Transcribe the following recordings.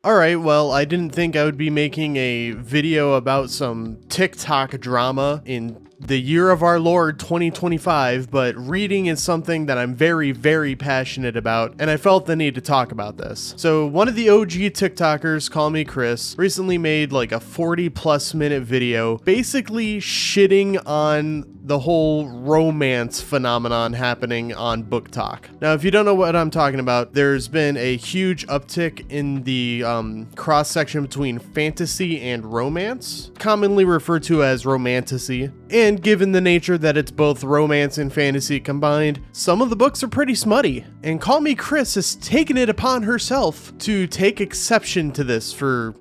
Alright, well, I didn't think I would be making a video about some TikTok drama in the year of our Lord 2025, but reading is something that I'm very, very passionate about, and I felt the need to talk about this. So one of the OG TikTokers, KallmeKris, recently made like a 40+ minute video basically shitting on the whole romance phenomenon happening on Booktok. Now, if you don't know what I'm talking about, there's been a huge uptick in the cross-section between fantasy and romance, commonly referred to as romantasy. And given the nature that it's both romance and fantasy combined, some of the books are pretty smutty. And KallmeKris has taken it upon herself to take exception to this for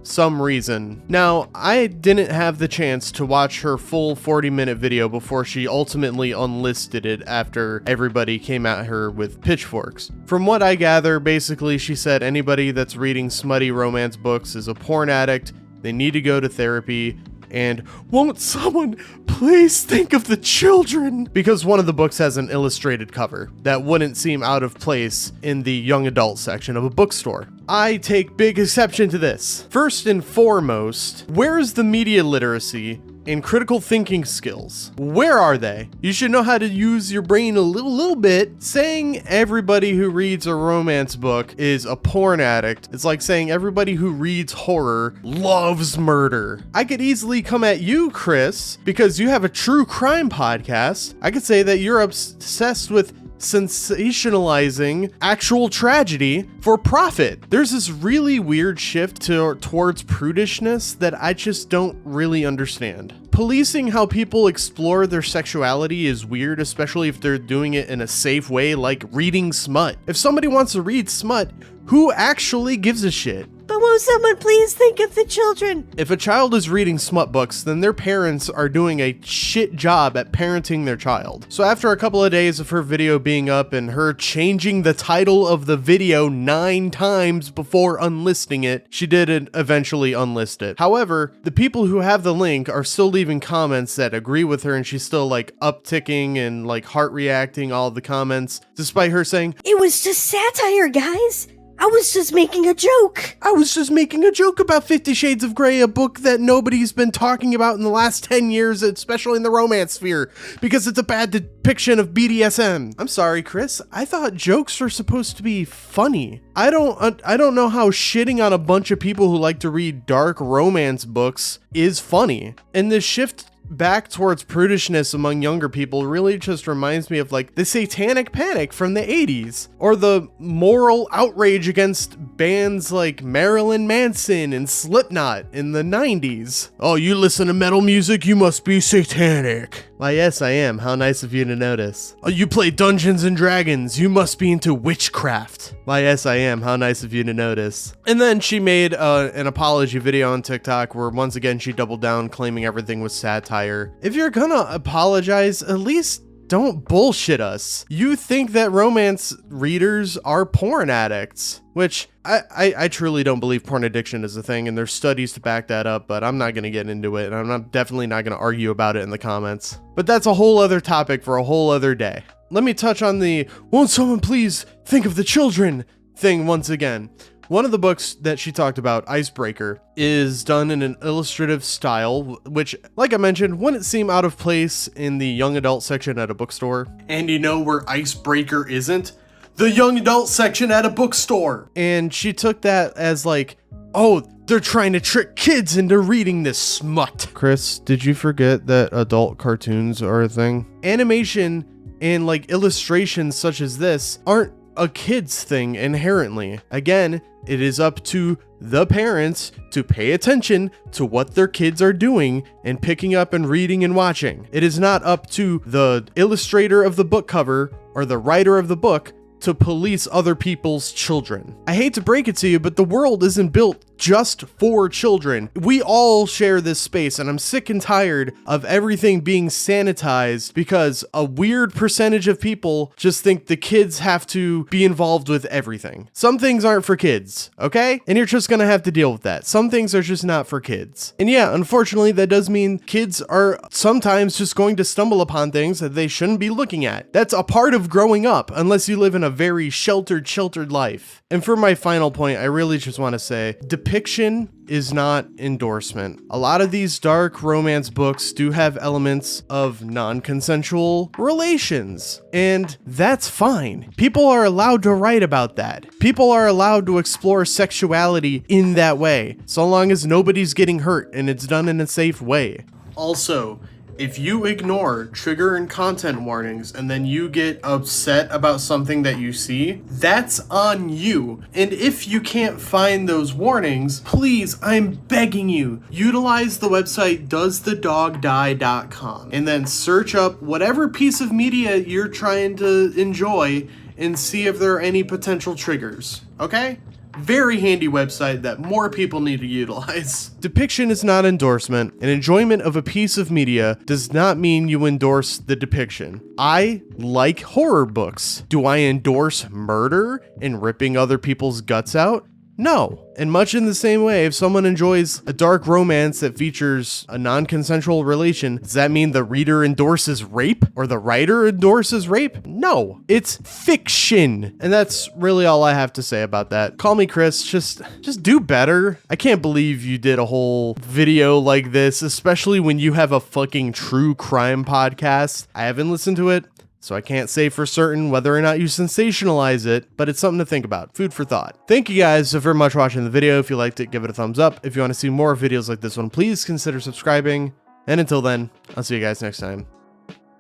some reason. Now, I didn't have the chance to watch her full 40-minute video before she ultimately unlisted it after everybody came at her with pitchforks. From what I gather, basically she said anybody that's reading smutty romance books is a porn addict, they need to go to therapy, and won't someone please think of the children? Because one of the books has an illustrated cover that wouldn't seem out of place in the young adult section of a bookstore. I take big exception to this. First and foremost, where is the media literacy and critical thinking skills? Where are they? You should know how to use your brain a little bit. Saying everybody who reads a romance book is a porn addict, it's like saying everybody who reads horror loves murder. I could easily come at you, Chris, because you have a true crime podcast. I could say that you're obsessed with sensationalizing actual tragedy for profit. There's this really weird shift towards prudishness that I just don't really understand. Policing how people explore their sexuality is weird, especially if they're doing it in a safe way, like reading smut. If somebody wants to read smut, who actually gives a shit? But won't someone please think of the children? If a child is reading smut books, then their parents are doing a shit job at parenting their child. So after a couple of days of her video being up and her changing the title of the video 9 times before unlisting it, she did eventually unlist it. However, the people who have the link are still leaving comments that agree with her, and she's still like upticking and like heart reacting all the comments, despite her saying, "It was just satire, guys. I was just making a joke. I was just making a joke about 50 Shades of Grey, a book that nobody's been talking about in the last 10 years, especially in the romance sphere, because it's a bad depiction of BDSM. I'm sorry, Chris. I thought jokes were supposed to be funny. I don't know how shitting on a bunch of people who like to read dark romance books is funny. And this shift back towards prudishness among younger people really just reminds me of like the satanic panic from the 80s, or the moral outrage against bands like Marilyn Manson and Slipknot in the 90s. Oh, you listen to metal music, you must be satanic. Why, yes, I am. How nice of you to notice. Oh, you play Dungeons and Dragons, you must be into witchcraft. Why, yes, I am. How nice of you to notice. And then she made an apology video on TikTok where once again she doubled down, claiming everything was satire. If you're gonna apologize, at least don't bullshit us. You think that romance readers are porn addicts, which I truly don't believe porn addiction is a thing, and there's studies to back that up, but I'm not going to get into it, and I'm definitely not going to argue about it in the comments. But that's a whole other topic for a whole other day. Let me touch on the "won't someone please think of the children" thing once again. One of the books that she talked about, Icebreaker, is done in an illustrative style, which, like I mentioned, wouldn't seem out of place in the young adult section at a bookstore. And you know where Icebreaker isn't? The young adult section at a bookstore. And she took that as like, oh, they're trying to trick kids into reading this smut. Chris, did you forget that adult cartoons are a thing? Animation and like illustrations such as this aren't a kid's thing inherently. Again, it is up to the parents to pay attention to what their kids are doing and picking up and reading and watching. It is not up to the illustrator of the book cover or the writer of the book to police other people's children. I hate to break it to you, but the world isn't built just for children. We all share this space, and I'm sick and tired of everything being sanitized because a weird percentage of people just think the kids have to be involved with everything. Some things aren't for kids, okay? And you're just gonna have to deal with that. Some things are just not for kids. And yeah, unfortunately, that does mean kids are sometimes just going to stumble upon things that they shouldn't be looking at. That's a part of growing up, unless you live in a very sheltered life. And for my final point, I really just want to say, depiction is not endorsement. A lot of these dark romance books do have elements of non-consensual relations, and that's fine. People are allowed to write about that. People are allowed to explore sexuality in that way, so long as nobody's getting hurt and it's done in a safe way. Also, if you ignore trigger and content warnings and then you get upset about something that you see, that's on you. And if you can't find those warnings, please, I'm begging you, utilize the website doesthedogdie.com and then search up whatever piece of media you're trying to enjoy and see if there are any potential triggers, okay? Very handy website that more people need to utilize. Depiction is not endorsement, and enjoyment of a piece of media does not mean you endorse the depiction. I like horror books. Do I endorse murder and ripping other people's guts out? No. And much in the same way, if someone enjoys a dark romance that features a non-consensual relation, does that mean the reader endorses rape or the writer endorses rape? No, it's fiction. And that's really all I have to say about that. Call me Chris, just do better. I can't believe you did a whole video like this, especially when you have a fucking true crime podcast. I haven't listened to it, so I can't say for certain whether or not you sensationalize it, but it's something to think about. Food for thought. Thank you guys so very much for watching the video. If you liked it, give it a thumbs up. If you want to see more videos like this one, please consider subscribing. And until then, I'll see you guys next time.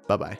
Bye-bye.